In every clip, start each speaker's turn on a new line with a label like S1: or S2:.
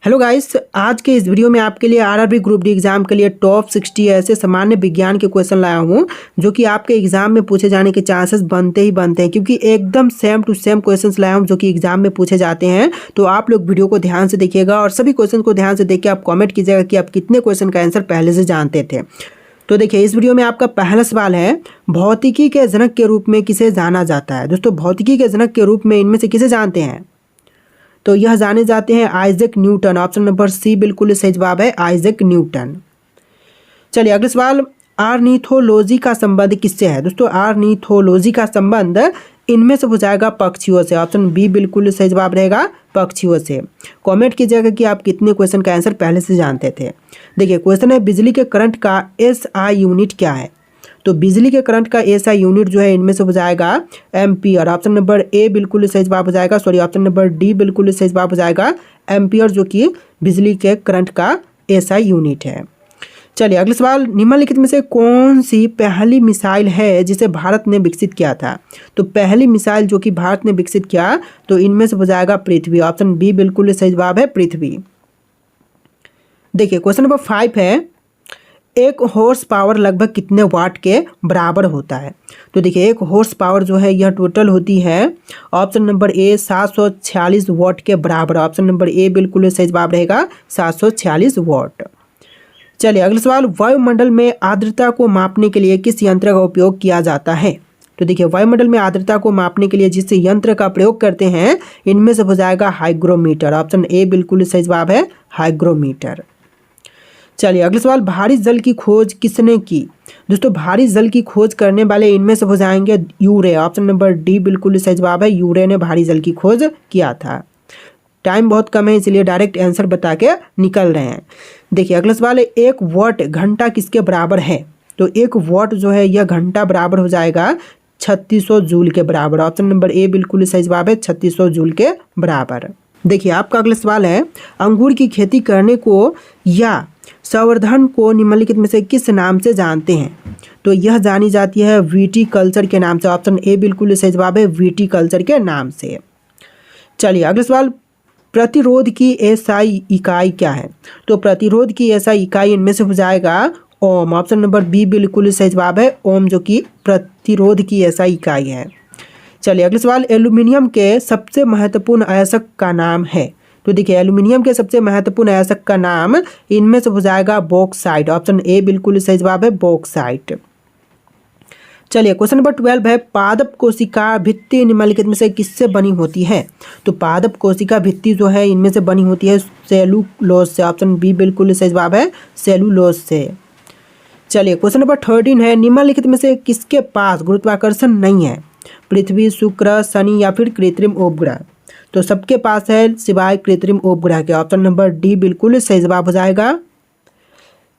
S1: Hello guys, आज के इस वीडियो में आपके लिए आरआरबी ग्रुप डी एग्जाम के लिए टॉप 60 ऐसे सामान्य विज्ञान के क्वेश्चन लाया हूँ जो कि आपके एग्जाम में पूछे जाने के चांसेस बनते ही बनते हैं, क्योंकि एकदम सेम टू सेम क्वेश्चंस लाया हूँ जो कि एग्जाम में पूछे जाते हैं। तो आप लोग वीडियो को ध्यान से देखिएगा और सभी क्वेश्चन को ध्यान से देखिए आप कॉमेंट कीजिएगा कि आप कितने क्वेश्चन का आंसर पहले से जानते थे। तो देखिए, इस वीडियो में आपका पहला सवाल है, भौतिकी के जनक के रूप में किसे जाना जाता है। दोस्तों, भौतिकी के जनक के रूप में इनमें से किसे जानते हैं? तो यह जाने जाते हैं Isaac Newton. Option number C बिल्कुल सही जवाब है, आइजैक न्यूटन। चलिए अगला सवाल, आर्निथोलॉजी का संबंध किससे है। दोस्तों, आर्निथोलॉजी का संबंध इनमें से हो जाएगा पक्षियों से। ऑप्शन बी बिल्कुल सही जवाब रहेगा, पक्षियों से। कमेंट कीजिएगा कि आप कितने क्वेश्चन का आंसर पहले से जानते थे। देखिए, क्वेश्चन है, बिजली के करंट का एसआई यूनिट क्या है। तो बिजली के करंट का एसआई यूनिट जो है इनमें से हो जाएगा एम्पियर। ऑप्शन नंबर ए बिल्कुल सही जवाब हो जाएगा, ऑप्शन नंबर डी बिल्कुल सही जवाब हो जाएगा, एम्पियर, जो कि बिजली के करंट का एसआई यूनिट है। चलिए अगला सवाल, निम्नलिखित में से कौन सी पहली मिसाइल है जिसे भारत ने विकसित किया था। तो पहली मिसाइल जो कि भारत ने विकसित किया तो इनमें से हो जाएगा पृथ्वी। ऑप्शन बी बिल्कुल सही जवाब है, पृथ्वी। देखिए क्वेश्चन नंबर 5 है, एक हॉर्स पावर लगभग कितने वाट के बराबर होता है। तो देखिए, एक हॉर्स पावर जो है यह टोटल होती है, ऑप्शन नंबर ए 746 वाट के बराबर। ऑप्शन नंबर ए बिल्कुल सही जवाब रहेगा, 746 वाट। चलिए अगला सवाल, वायुमंडल में आर्द्रता को मापने के लिए किस यंत्र का उपयोग किया जाता है। तो देखिए, वायुमंडल में आर्द्रता को मापने के लिए जिस यंत्र का प्रयोग करते हैं इनमें से हो जाएगा हाइग्रोमीटर। ऑप्शन ए बिल्कुल सही जवाब है, हाइग्रोमीटर। चलिए अगला सवाल, भारी जल की खोज किसने की। दोस्तों, भारी जल की खोज करने वाले इनमें से हो जाएंगे यूरे। ऑप्शन नंबर डी बिल्कुल सही जवाब है, यूरे ने भारी जल की खोज किया था। टाइम बहुत कम है इसलिए डायरेक्ट आंसर बता के निकल रहे हैं। देखिए अगला सवाल है, एक वाट घंटा किसके बराबर है। तो एक वाट जो है यह घंटा बराबर हो जाएगा 3600 जूल के बराबर। ऑप्शन नंबर ए बिल्कुल सही जवाब है, 3600 जूल के बराबर। देखिए आपका अगला सवाल है, अंगूर की खेती करने को या संवर्धन को निम्नलिखित में से किस नाम से जानते हैं। तो यह जानी जाती है वीटी कल्चर के नाम से। ऑप्शन ए बिल्कुल सही जवाब है, वीटी कल्चर के नाम से। चलिए अगला सवाल, प्रतिरोध की एसआई इकाई क्या है। तो प्रतिरोध की एसआई इकाई इनमें से हो जाएगा ओम। ऑप्शन नंबर बी बिल्कुल सही जवाब है, ओम, जो कि प्रतिरोध की एसआई इकाई है। चलिए अगला सवाल, एल्यूमिनियम के सबसे महत्वपूर्ण अयस्क का नाम है। तो देखिए, एल्यूमिनियम के सबसे महत्वपूर्ण अयस्क का नाम इनमें से हो जाएगा बॉक्साइट। ऑप्शन ए बिल्कुल सही जवाब है, बॉक्साइट। चलिए क्वेश्चन नंबर 12 है, पादप कोशिका भित्ति निम्नलिखित में से किससे बनी होती है। तो पादप कोशिका भित्ति जो है इनमें से बनी होती है सेलुलोज से। ऑप्शन बी बिल्कुल सही जवाब है, सेलुलोज से। चलिए क्वेश्चन नंबर 13 है, निम्नलिखित में से किसके पास गुरुत्वाकर्षण नहीं है। पृथ्वी, शुक्र, शनि या फिर कृत्रिम उपग्रह। तो सबके पास है सिवाय कृत्रिम उपग्रह के। ऑप्शन नंबर डी बिल्कुल सही जवाब हो जाएगा।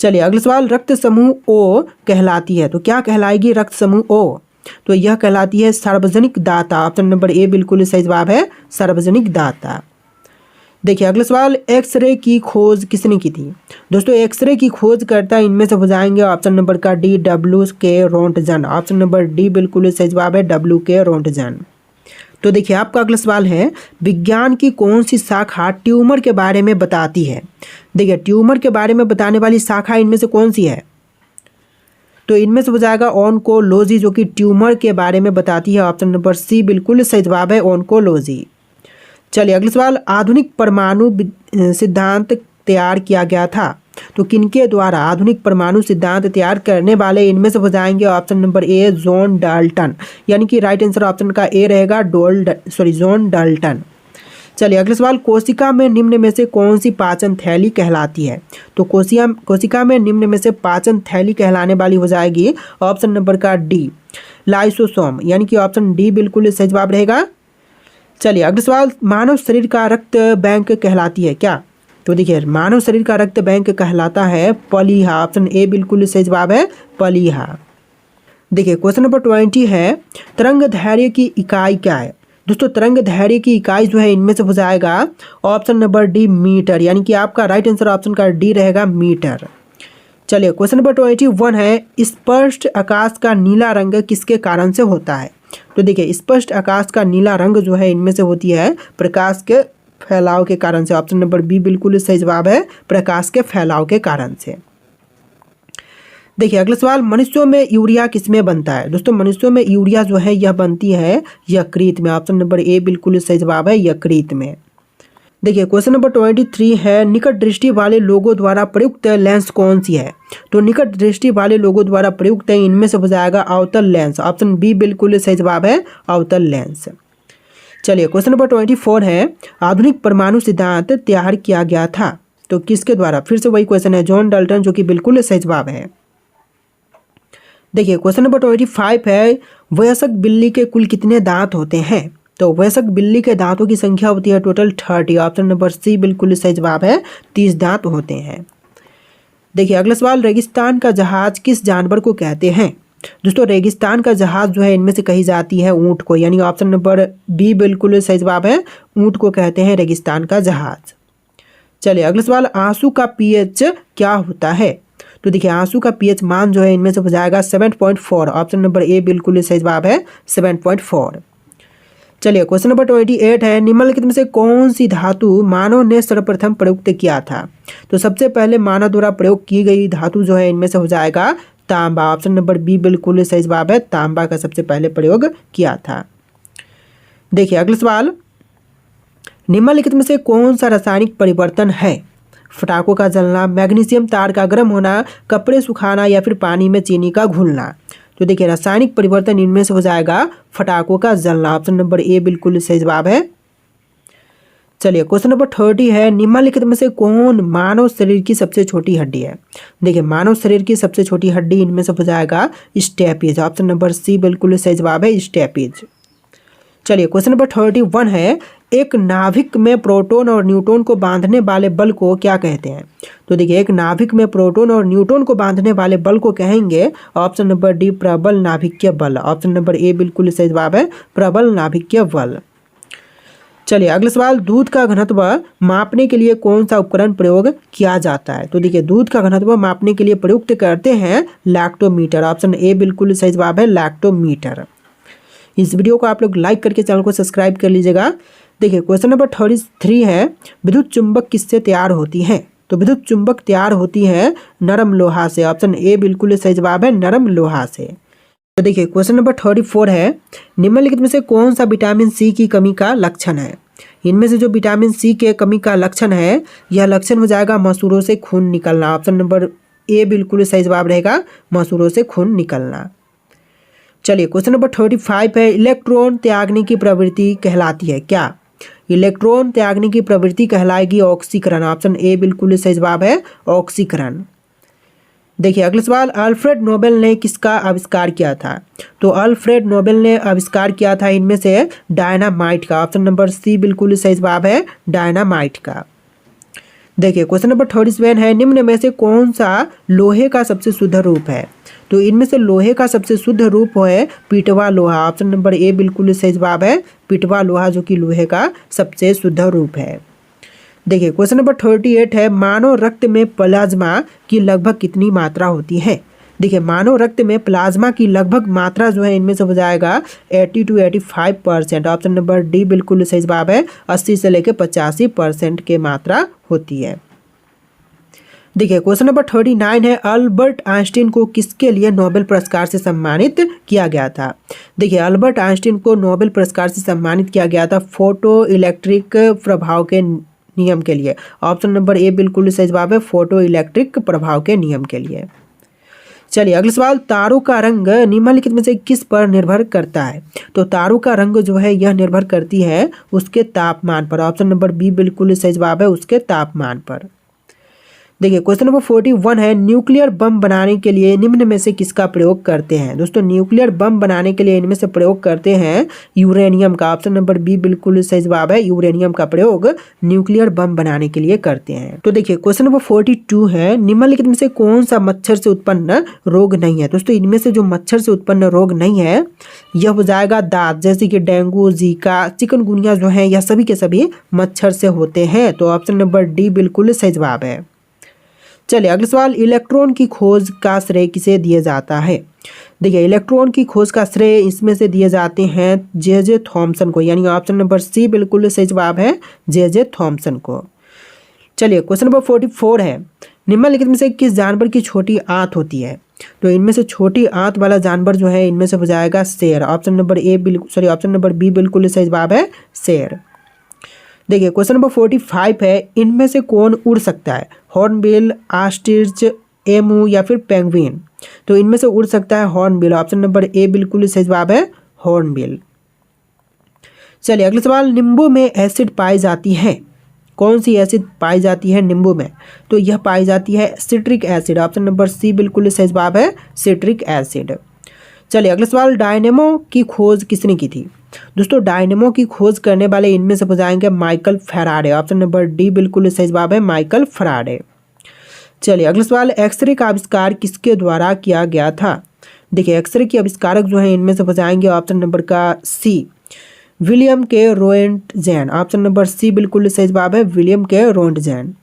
S1: चलिए अगला सवाल, रक्त समूह ओ कहलाती है। तो क्या कहलाएगी रक्त समूह ओ। तो यह कहलाती है सार्वजनिक दाता। ऑप्शन नंबर ए बिल्कुल सही जवाब है, सार्वजनिक दाता। देखिए अगला सवाल, एक्सरे की खोज किसने की थी। दोस्तों, एक्सरे की खोज करता इनमें से हो जाएंगे ऑप्शन नंबर का डी डब्ल्यू के रोंटगन। ऑप्शन नंबर डी बिल्कुल सही जवाब है, डब्ल्यू के रोंटगन। तो देखिए आपका अगला सवाल है, विज्ञान की कौन सी शाखा ट्यूमर के बारे में बताती है। देखिए, ट्यूमर के बारे में बताने वाली शाखा इनमें से कौन सी है। तो इनमें से हो जाएगा ऑन्कोलॉजी, जो कि ट्यूमर के बारे में बताती है। ऑप्शन नंबर सी बिल्कुल सही जवाब है, ऑन्कोलॉजी। चलिए अगला सवाल, आधुनिक परमाणु सिद्धांत तैयार किया गया था। तो किनके द्वारा आधुनिक परमाणु सिद्धांत तैयार करने वाले इनमें से हो जाएंगे option number A John Dalton, यानी कि राइट आंसर ऑप्शन का ए रहेगा, जॉन डाल्टन। चलिए अगला सवाल, कोशिका में निम्न में से कौन सी पाचन थैली कहलाती है। तो कोशिका में निम्न में से पाचन थैली कहलाने वाली हो जाएगी ऑप्शन नंबर का डी लाइसोसोम, यानी कि ऑप्शन डी बिल्कुल सही जवाब रहेगा। चलिए अगला सवाल, मानव शरीर का रक्त बैंक कहलाती है क्या। तो देखिए, मानव शरीर का रक्त बैंक कहलाता है प्लीहा। ऑप्शन ए बिल्कुल सही जवाब है, प्लीहा। देखिए क्वेश्चन नंबर 20 है, तरंग दैर्घ्य की इकाई क्या है। दोस्तों, तरंग दैर्घ्य की इकाई जो है इनमें से हो जाएगा ऑप्शन नंबर डी मीटर, यानी कि आपका राइट आंसर ऑप्शन का डी रहेगा, मीटर। चलिए क्वेश्चन नंबर 21 है, स्पष्ट आकाश का नीला रंग किसके कारण से होता है। तो देखिए, स्पष्ट आकाश का नीला रंग जो है इनमें से होती है प्रकाश के फैलाव के कारण से। ऑप्शन नंबर बी बिल्कुल सही जवाब है, प्रकाश के फैलाव के कारण से। देखिए अगला सवाल, मनुष्यों में यूरिया किसमें बनता है? दोस्तों मनुष्यों में यूरिया जो है यह बनती है यकृत में। ऑप्शन नंबर ए बिल्कुल सही जवाब है, यकृत में। देखिए क्वेश्चन नंबर 23 है, निकट दृष्टि वाले लोगों द्वारा प्रयुक्त लेंस कौन सी है? तो निकट दृष्टि वाले लोगों द्वारा प्रयुक्त इनमें से हो जाएगा अवतल लेंस। ऑप्शन बी बिल्कुल सही जवाब है, अवतल लेंस। चलिए क्वेश्चन नंबर 24 है, आधुनिक परमाणु सिद्धांत तैयार किया गया था तो किसके द्वारा? फिर से वही क्वेश्चन है, जॉन डाल्टन, जो कि बिल्कुल सही जवाब है। देखिए क्वेश्चन नंबर 25 है, वयस्क बिल्ली के कुल कितने दांत होते हैं? तो वयस्क बिल्ली के दांतों की संख्या होती है टोटल 30। ऑप्शन नंबर सी बिल्कुल सही जवाब है, 30 दांत होते हैं। देखिए अगला सवाल, रेगिस्तान का जहाज किस जानवर को कहते हैं? दोस्तों रेगिस्तान का जहाज जो है इनमें से कही जाती है ऊंट को, यानी ऑप्शन नंबर बी बिल्कुल सही जवाब है, ऊंट को कहते हैं रेगिस्तान का जहाज। चलिए अगला सवाल, आंसू का पीएच क्या होता है? तो देखिए आंसू का पीएच मान जो है इनमें से हो जाएगा 7.4। ऑप्शन नंबर ए बिल्कुल सही जवाब है, 7.4। चलिए क्वेश्चन नंबर 28 है, निम्नलिखित में से कौन सी धातु मानव ने सर्वप्रथम प्रयुक्त किया था? तो सबसे पहले मानव द्वारा प्रयोग की गई धातु जो है इनमें से हो जाएगा तांबा। ऑप्शन नंबर बी बिल्कुल सही जवाब है, तांबा का सबसे पहले प्रयोग किया था। देखिए अगला सवाल, निम्नलिखित में से कौन सा रासायनिक परिवर्तन है? फटाकों का जलना, मैग्नीशियम तार का गर्म होना, कपड़े सुखाना या फिर पानी में चीनी का घुलना? तो देखिए रासायनिक परिवर्तन इनमें से हो जाएगा फटाकों का जलना। ऑप्शन नंबर ए बिल्कुल सही जवाब है। चलिए क्वेश्चन नंबर 30 है, निम्नलिखित में से कौन मानव शरीर की सबसे छोटी हड्डी है? देखिए मानव शरीर की सबसे छोटी हड्डी इनमें से हो जाएगा स्टेपीज। ऑप्शन नंबर सी बिल्कुल सही जवाब है, स्टेपीज। चलिए क्वेश्चन नंबर 31 है, एक नाभिक में प्रोटॉन और न्यूट्रॉन को बांधने वाले बल को क्या कहते हैं? तो देखिए एक नाभिक में प्रोटॉन और न्यूट्रॉन को बांधने वाले बल को कहेंगे ऑप्शन नंबर डी प्रबल नाभिकीय बल। ऑप्शन नंबर ए बिल्कुल सही जवाब है, प्रबल नाभिकीय बल। चलिए अगला सवाल, दूध का घनत्व मापने के लिए कौन सा उपकरण प्रयोग किया जाता है? तो देखिए दूध का घनत्व मापने के लिए प्रयुक्त करते हैं लैक्टोमीटर। ऑप्शन ए बिल्कुल सही जवाब है, लैक्टोमीटर। इस वीडियो को आप लोग लाइक करके चैनल को सब्सक्राइब कर लीजिएगा। देखिए क्वेश्चन नंबर 33 है, विद्युत चुंबक किससे तैयार होती है? तो विद्युत चुंबक तैयार होती है नरम लोहा से। ऑप्शन ए बिल्कुल सही जवाब है, नरम लोहा से। तो देखिए क्वेश्चन नंबर 34 है, निम्नलिखित में से कौन सा विटामिन सी की कमी का लक्षण है? इनमें से जो विटामिन सी के कमी का लक्षण है यह लक्षण हो जाएगा मसूड़ों से खून निकलना। ऑप्शन नंबर ए बिल्कुल सही जवाब रहेगा, मसूड़ों से खून निकलना। चलिए क्वेश्चन नंबर 35 है, इलेक्ट्रॉन त्यागने की प्रवृत्ति कहलाती है क्या? इलेक्ट्रॉन त्यागने की प्रवृत्ति कहलाएगी ऑक्सीकरण। ऑप्शन ए बिल्कुल सही जवाब है, ऑक्सीकरण। देखिए अगला सवाल, अल्फ्रेड नोबेल ने किसका आविष्कार किया था? तो अल्फ्रेड नोबेल ने आविष्कार किया था इनमें से डायनामाइट का। ऑप्शन नंबर सी बिल्कुल सही जवाब है, डायनामाइट का। देखिए क्वेश्चन नंबर 37 है, निम्न में से कौन सा लोहे का सबसे शुद्ध रूप है? तो इनमें से लोहे का सबसे शुद्ध रूप है पिटवा लोहा। ऑप्शन नंबर ए बिल्कुल सही जवाब है, पिटवा लोहा, जो कि लोहे का सबसे शुद्ध रूप है। देखिए क्वेश्चन नंबर 38 है, मानव रक्त में प्लाज्मा की लगभग कितनी मात्रा होती है? देखिए मानव रक्त में प्लाज्मा की लगभग मात्रा जो है इनमें से हो जाएगा 80 to 85%। ऑप्शन नंबर डी बिल्कुल सही जवाब है, 80 से लेकर 85% की मात्रा होती है। देखिए क्वेश्चन नंबर 39 है, अल्बर्ट आइंस्टीन को किसके लिए नोबेल पुरस्कार से सम्मानित किया गया था? देखिए अल्बर्ट आइंस्टीन को नोबेल पुरस्कार से सम्मानित किया गया था फोटो इलेक्ट्रिक प्रभाव के नियम के लिए। ऑप्शन नंबर ए बिल्कुल सही जवाब है, फोटो इलेक्ट्रिक प्रभाव के नियम के लिए। चलिए अगला सवाल, तारों का रंग निम्नलिखित में से किस पर निर्भर करता है? तो तारों का रंग जो है यह निर्भर करती है उसके तापमान पर। ऑप्शन नंबर बी बिल्कुल सही जवाब है, उसके तापमान पर। देखिए क्वेश्चन नंबर 41 है, न्यूक्लियर बम बनाने के लिए निम्न में से किसका प्रयोग करते हैं? दोस्तों न्यूक्लियर बम बनाने के लिए इनमें से प्रयोग करते हैं यूरेनियम का। ऑप्शन नंबर बी बिल्कुल सही जवाब है, यूरेनियम का प्रयोग न्यूक्लियर बम बनाने के लिए करते हैं। तो देखिए क्वेश्चन नंबर 42 है, निम्नलिखित में से कौन सा मच्छर से उत्पन्न रोग नहीं है? दोस्तों इनमें से जो मच्छर से उत्पन्न रोग नहीं है यह हो जाएगा दांत, जैसे कि डेंगू, जीका, चिकनगुनिया जो है यह सभी के सभी मच्छर से होते हैं। तो ऑप्शन नंबर डी बिल्कुल सही जवाब है। चलिए अगला सवाल, इलेक्ट्रॉन की खोज का श्रेय किसे दिया जाता है? देखिए इलेक्ट्रॉन की खोज का श्रेय इसमें से दिए जाते हैं जे थॉमसन को, यानी ऑप्शन नंबर सी बिल्कुल सही जवाब है जे थॉमसन को। चलिए क्वेश्चन नंबर 44 है, निम्नलिखित में से किस जानवर की छोटी आंत होती है? तो इनमें से छोटी आंत वाला जानवर जो है इनमें से हो जाएगा शेर। ऑप्शन नंबर बी बिल्कुल सही जवाब है शेर। देखिए क्वेश्चन नंबर 45 है, इनमें से कौन उड़ सकता है? हॉर्नबिल, ऑस्ट्रिच, एमू या फिर पेंगुइन? तो इनमें से उड़ सकता है हॉर्नबिल। ऑप्शन नंबर ए बिल्कुल सही जवाब है हॉर्नबिल। चलिए अगला सवाल, नींबू में एसिड पाई जाती है, कौन सी एसिड पाई जाती है नींबू में? तो यह पाई जाती है citric acid. Option number C बिल्कुल सही जवाब है सिट्रिक एसिड। चलिए अगला सवाल, डायनेमो की खोज किसने की थी? दोस्तों डायनेमो की खोज करने वाले इनमें से हो जाएंगे Michael Faraday. Option number D बिल्कुल सही जवाब है माइकल फैराडे। चलिए अगला सवाल, एक्सरे का आविष्कार किसके द्वारा किया गया था? देखिए एक्सरे के आविष्कारक जो है इनमें से हो जाएंगे ऑप्शन नंबर का सी विलियम के रोएंटजेन। ऑप्शन नंबर सी बिल्कुल सही जवाब है विलियम के रोएंटजेन।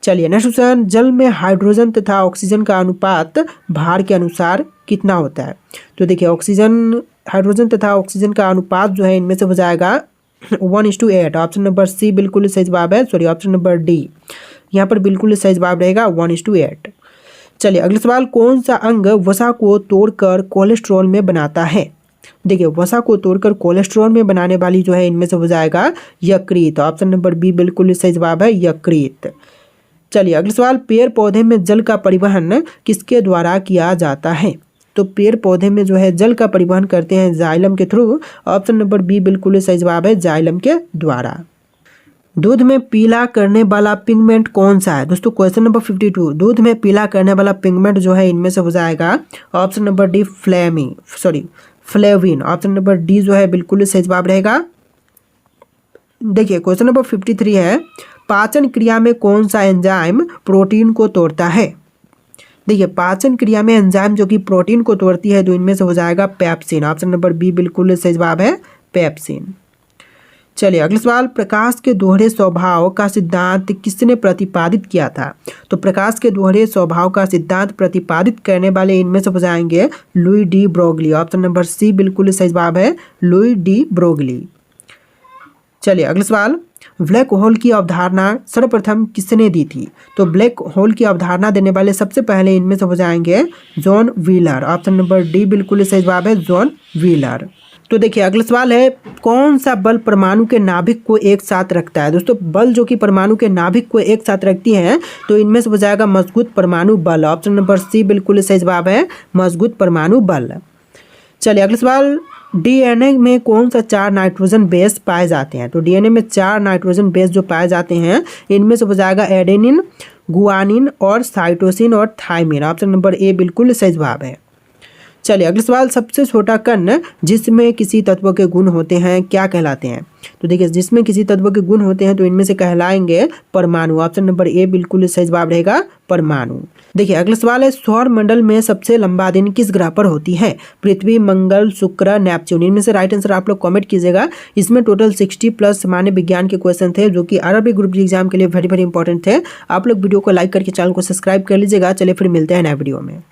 S1: चलिए नेक्स्ट क्वेश्चन, जल में हाइड्रोजन तथा ऑक्सीजन का अनुपात भार के अनुसार कितना होता है? तो देखिए हाइड्रोजन तथा ऑक्सीजन का अनुपात जो है इनमें से हो जाएगा 1:8। ऑप्शन नंबर सी बिल्कुल सही जवाब है, ऑप्शन नंबर डी यहाँ पर बिल्कुल सही जवाब रहेगा 1:8। चलिए अगला सवाल, कौन सा अंग वसा को तोड़कर कोलेस्ट्रॉल में बनाता है? देखिए वसा को तोड़कर कोलेस्ट्रॉल में बनाने वाली जो है इनमें से हो जाएगा यकृत। ऑप्शन नंबर बी बिल्कुल सही जवाब है यकृत। चलिए अगला सवाल, पेड़ पौधे में जल का परिवहन किसके द्वारा किया जाता है? तो पेड़ पौधे में जो है जल का परिवहन करते हैं जाइलम के थ्रू। ऑप्शन नंबर बी बिल्कुल सही जवाब है जाइलम के द्वारा। दूध में पीला करने वाला पिगमेंट कौन सा है? दोस्तों क्वेश्चन नंबर 52, दूध में पीला करने वाला पिगमेंट जो है इनमें से हो जाएगा option number D flavin. Option number D जो है बिल्कुल सही जवाब रहेगा। देखिए क्वेश्चन नंबर 53 है, पाचन क्रिया में कौन सा एंजाइम प्रोटीन को तोड़ता है? देखिए पाचन क्रिया में एंजाइम जो कि प्रोटीन को तोड़ती है तो इनमें से हो जाएगा पेप्सिन। ऑप्शन नंबर बी बिल्कुल सही जवाब है पेप्सिन। चलिए अगला सवाल, प्रकाश के दोहरे स्वभाव का सिद्धांत किसने प्रतिपादित किया था? तो प्रकाश के दोहरे स्वभाव का सिद्धांत प्रतिपादित करने वाले इनमें से हो जाएंगे Louis de Broglie. Option number C बिल्कुल सही जवाब है लुई डी ब्रोगली। चलिए अगला सवाल, ब्लैक होल की अवधारणा सर्वप्रथम किसने दी थी? तो ब्लैक होल की अवधारणा देने वाले सबसे पहले इनमें से हो जाएंगे John wheeler. Option number D बिल्कुल सही जवाब है जॉन व्हीलर। तो देखिए अगला सवाल है, कौन सा बल परमाणु के नाभिक को एक साथ रखता है? दोस्तों बल जो कि परमाणु के नाभिक को एक साथ रखती हैं तो इनमें से हो जाएगा मजबूत परमाणु बल। ऑप्शन नंबर सी बिल्कुल सही जवाब है मजबूत परमाणु बल। चलिए अगला सवाल, डीएनए में कौन सा 4 नाइट्रोजन बेस पाए जाते हैं? तो डीएनए में 4 नाइट्रोजन बेस जो पाए जाते हैं इनमें से हो जाएगा एडेनिन, गुआनिन और साइटोसिन और थाइमिन। ऑप्शन नंबर ए बिल्कुल सही जवाब है। चलिए अगला सवाल, सबसे छोटा कण जिसमें किसी तत्व के गुण होते हैं क्या कहलाते हैं? तो देखिए जिसमें किसी तत्व के गुण होते हैं तो इनमें से कहलाएंगे परमाणु। ऑप्शन नंबर ए बिल्कुल सही जवाब रहेगा परमाणु। देखिए अगला सवाल है, सौर मंडल में सबसे लंबा दिन किस ग्रह पर होती है? पृथ्वी, मंगल, शुक्र, नेपच्यून। इनमें से राइट आंसर आप लोग कमेंट कीजिएगा। इसमें टोटल 60 प्लस सामान्य विज्ञान के क्वेश्चन थे जो कि आरआरबी ग्रुप डी एग्जाम के लिए वेरी इंपॉर्टेंट थे। आप लोग वीडियो को लाइक करके चैनल को सब्सक्राइब कर लीजिएगा। चलिए फिर मिलते हैं नए वीडियो में।